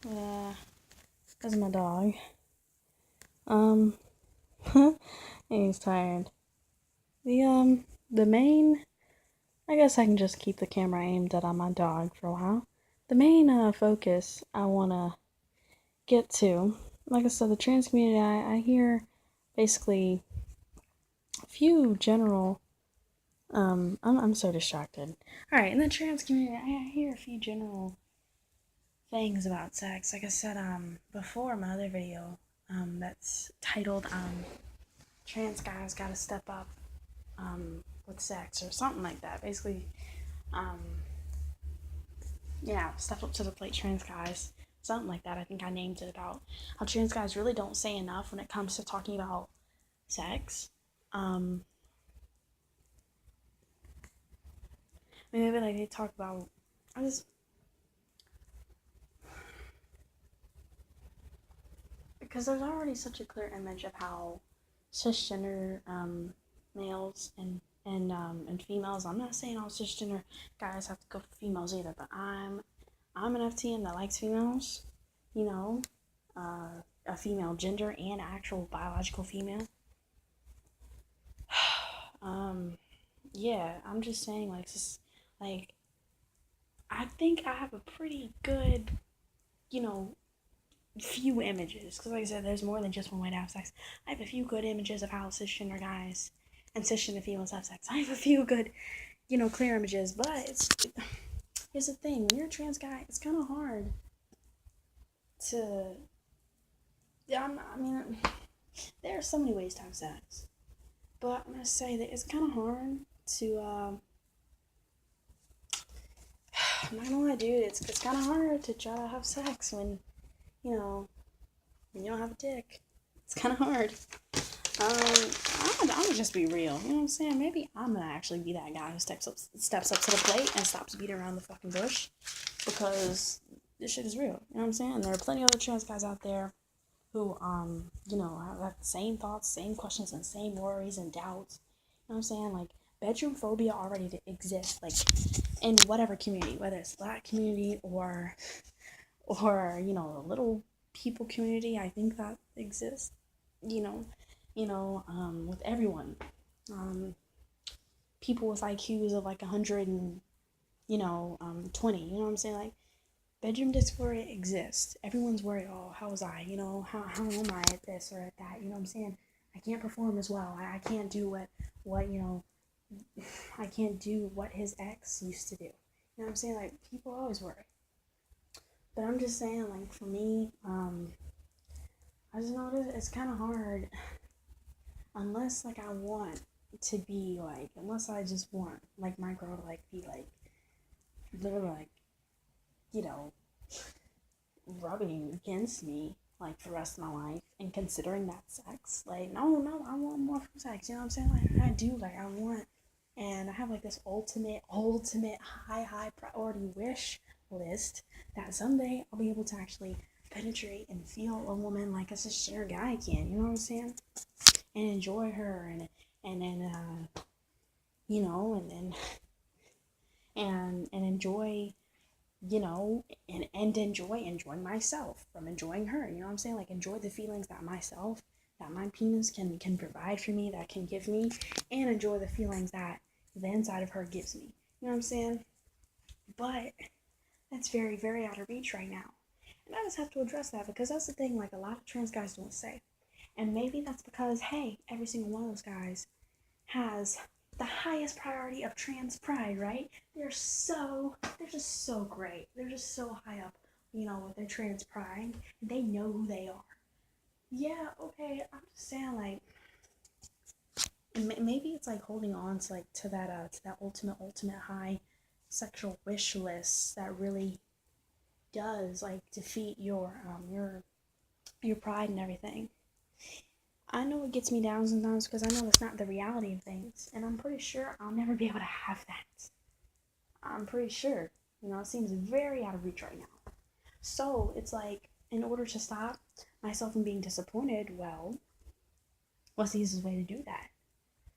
Yeah, that's my dog. Um, he's tired. The main. I guess I can just keep the camera aimed at on my dog for a while. The main focus I wanna get to, like I said, the trans community. I hear basically a few general. I'm so distracted. All right, in the trans community, I hear a few general things about sex. Like I said, before my other video, that's titled "Trans Guys Gotta Step Up, with Sex" or something like that. Basically, um, yeah, step up to the plate, trans guys. Something like that. I think I named it about how trans guys really don't say enough when it comes to talking about sex. Um, maybe like they talk about. I just because there's already such a clear image of how cisgender males and females. I'm not saying all cisgender guys have to go for females either, but I'm an FTM that likes females. You know, a female gender and actual biological female. Yeah, I'm just saying, like, just, like, I think I have a pretty good, you know, few images. Because, like I said, there's more than just one way to have sex. I have a few good images of how cisgender guys and cisgender females have sex. I have a few good, clear images. But here's the thing: when you're a trans guy, it's kind of hard to. Yeah, I mean, there are so many ways to have sex, but I'm gonna say that it's kind of hard to. I'm not gonna lie, dude. It's kind of hard to try to have sex when you know when you don't have a dick. It's kind of hard. I'm gonna just be real. You know what I'm saying? Maybe I'm gonna actually be that guy who steps up to the plate and stops beating around the fucking bush because this shit is real. You know what I'm saying? There are plenty of other trans guys out there who have the same thoughts, same questions, and same worries and doubts. You know what I'm saying? Like bedroom phobia already exists. Like in whatever community, whether it's black community or the little people community, I think that exists. You know, with everyone, people with IQs of like 100 and 20. You know what I'm saying? Like bedroom dysphoria exists. Everyone's worried. Oh, how was I? How am I at this or at that? You know what I'm saying? I can't perform as well. I can't do what I can't do what his ex used to do. You know what I'm saying? Like people always worry. But I'm just saying, like for me, I just know it's kind of hard unless like I want to be like, unless I just want like my girl to like be like literally like you know rubbing against me like for the rest of my life and considering that sex. Like no, I want more from sex. You know what I'm saying? Like I do. Like I want, and I have like this ultimate high priority wish list that someday I'll be able to actually penetrate and feel a woman like a cisgender guy can. You know what I'm saying? And enjoy her and then and then and enjoy and enjoy myself from enjoying her. You know what I'm saying? Like enjoy the feelings that my penis can provide for me, that can give me, and enjoy the feelings that the inside of her gives me. You know what I'm saying? But that's very, very out of reach right now. And I just have to address that because that's the thing, like a lot of trans guys don't say. And maybe that's because, hey, every single one of those guys has the highest priority of trans pride, right? They're just so great. They're just so high up, with their trans pride. They know who they are. Yeah, okay. I'm just saying, like, maybe it's like holding on to like to that ultimate high sexual wish list that really does like defeat your pride and everything. I know it gets me down sometimes because I know it's not the reality of things, and I'm pretty sure I'll never be able to have that. I'm pretty sure. It seems very out of reach right now. So it's like, in order to stop myself from being disappointed, well, what's the easiest way to do that?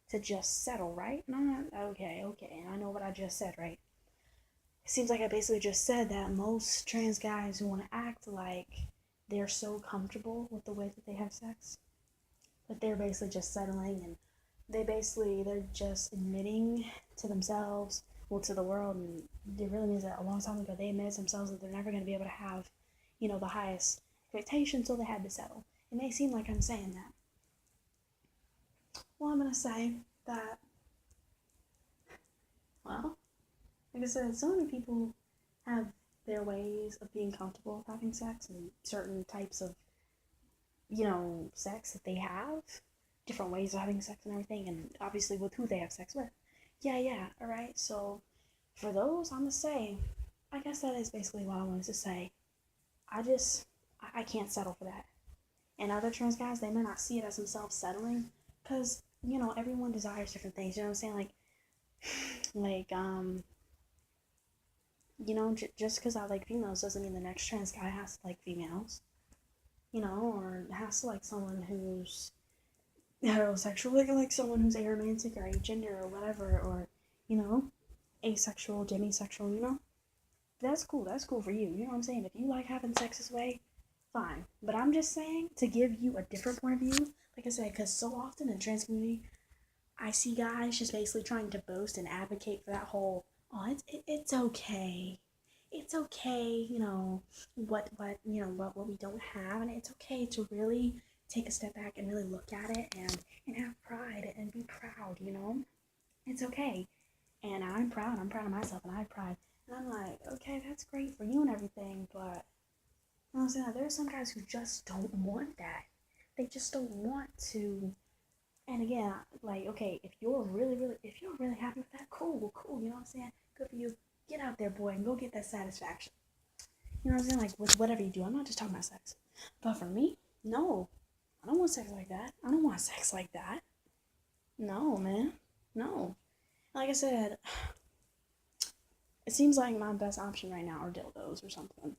To just settle, right? No, okay, I know what I just said, right? it seems like I basically just said that most trans guys who want to act like they're so comfortable with the way that they have sex, but they're basically just settling, and they're just admitting to themselves, well, to the world, and it really means that a long time ago they admitted to themselves that they're never going to be able to have, the highest expectations, so they had to settle. It may seem like I'm saying that. Well, I'm going to say that, well, like I said, so many people have their ways of being comfortable with having sex, and certain types of, sex that they have, different ways of having sex and everything, and obviously with who they have sex with. Yeah, alright, so for those, I'm gonna say, I guess that is basically what I wanted to say. I can't settle for that. And other trans guys, they may not see it as themselves settling, because, everyone desires different things, you know what I'm saying? Like, just because I like females doesn't mean the next trans guy has to like females, or has to like someone who's heterosexual, like someone who's aromantic or agender or whatever, or, asexual, demisexual, That's cool. That's cool for you. You know what I'm saying? If you like having sex this way, fine. But I'm just saying to give you a different point of view, like I said, because so often in the trans community, I see guys just basically trying to boast and advocate for that whole, oh, it's okay. It's okay, what we don't have, and it's okay to really take a step back and really look at it and have pride and be proud, It's okay. And I'm proud. I'm proud of myself, and I have pride. And I'm like, okay, that's great for you and everything, but you know what I'm saying? There are some guys who just don't want that. They just don't want to. And again, like, okay, if you're really happy with that, cool. You know what I'm saying? Good for you. Get out there, boy, and go get that satisfaction. You know what I'm saying? Like, with whatever you do. I'm not just talking about sex. But for me, no. I don't want sex like that. I don't want sex like that. No, man. No. Like I said, it seems like my best option right now are dildos or something.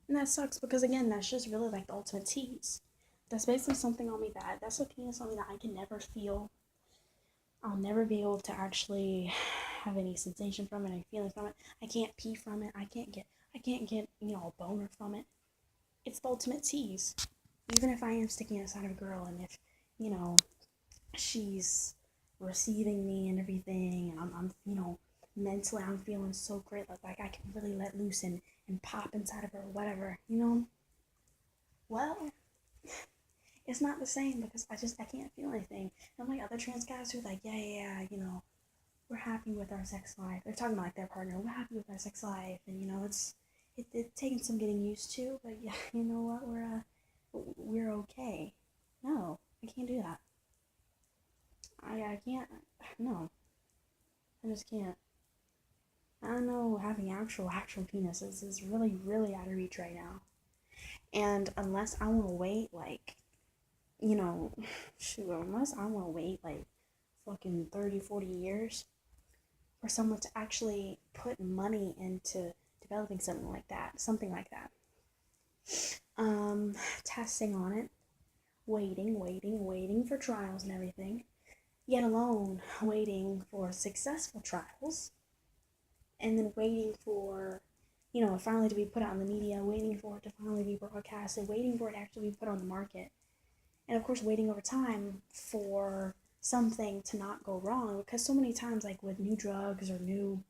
And that sucks because, again, that's just really like the ultimate tease. That's basically something on me that's a penis on me that I can never feel. I'll never be able to actually have any sensation from it, any feelings from it. I can't pee from it. I can't get, a boner from it. It's the ultimate tease. Even if I am sticking inside of a girl, and if, you know, she's receiving me and everything, and I'm mentally I'm feeling so great, like I can really let loose and pop inside of her or whatever, Well, it's not the same because I can't feel anything. And like other trans guys who are like, yeah, we're happy with our sex life. They're talking about like their partner, we're happy with our sex life, and it's taking some getting used to, but yeah, you know what, we're okay. No, I can't do that. I can't. No, I just can't. I don't know. Having actual penises is really really out of reach right now. And unless I want to wait like, you know, shoot, unless I want to wait like fucking 30, 40 years for someone to actually put money into developing something like that. Testing on it, waiting for trials and everything, yet alone waiting for successful trials, and then waiting for, finally to be put out in the media, waiting for it to finally be broadcasted, waiting for it to actually be put on the market, and of course waiting over time for something to not go wrong, because so many times, like with new drugs or new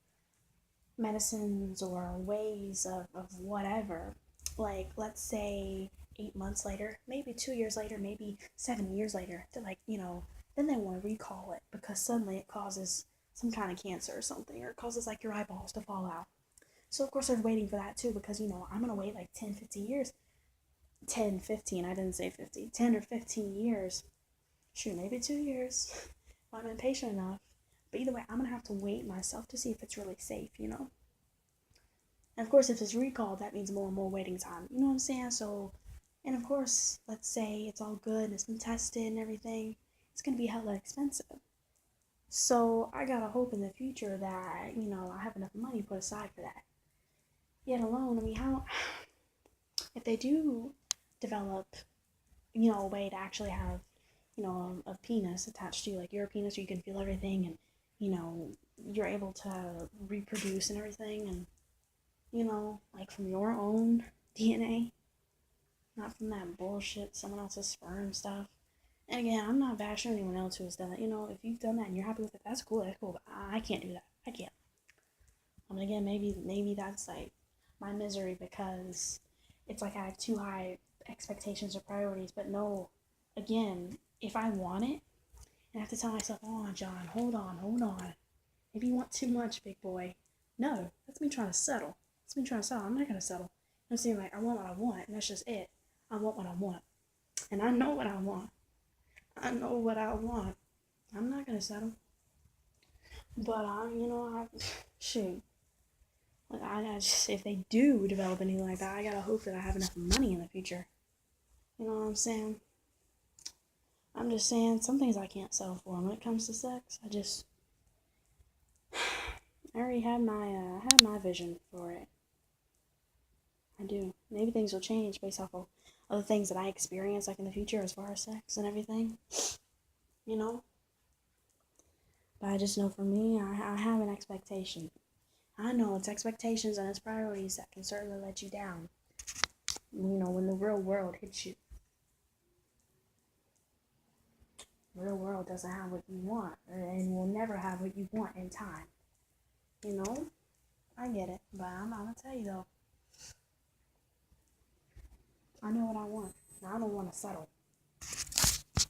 medicines or ways of whatever, like let's say 8 months later, maybe 2 years later, maybe 7 years later, they're like, then they want to recall it because suddenly it causes some kind of cancer or something, or it causes like your eyeballs to fall out. So of course they're waiting for that too, because I'm gonna wait like 10, 15 years. 10, 15, I didn't say 50, 10 or 15 years. Shoot, maybe 2 years if I'm impatient enough. But either way, I'm gonna have to wait myself to see if it's really safe. And of course, if it's recalled, that means more and more waiting time. You know what I'm saying? So, and of course, let's say it's all good and it's been tested and everything, it's gonna be hella expensive. So I gotta hope in the future that, I have enough money put aside for that. Yet alone, I mean, how, if they do develop, a way to actually have, a penis attached to you, like your penis, where you can feel everything and, you know, you're able to reproduce and everything, and, like from your own DNA, not from that bullshit, someone else's sperm stuff. And again, I'm not bashing anyone else who has done that. If you've done that and you're happy with it, that's cool. That's cool. But I can't do that. I can't. I mean, again, maybe that's like my misery because it's like I have too high expectations or priorities. But no, again, if I want it, and I have to tell myself, "Oh, John, hold on. Maybe you want too much, big boy." No, that's me trying to settle. That's me trying to settle. I'm not gonna settle. I'm saying like I want what I want, and that's just it. I want what I want, and I know what I want. I know what I want. I'm not gonna settle. But shoot. Like I just, if they do develop anything like that, I gotta hope that I have enough money in the future. You know what I'm saying? I'm just saying some things I can't settle for. When it comes to sex, I already had my vision for it. I do. Maybe things will change based off of other things that I experience, like in the future, as far as sex and everything. You know. But I just know for me, I have an expectation. I know it's expectations and it's priorities that can certainly let you down. When the real world hits you. The real world doesn't have what you want, and will never have what you want in time. I get it, but I'm gonna tell you though, I know what I want. Now I don't want to settle.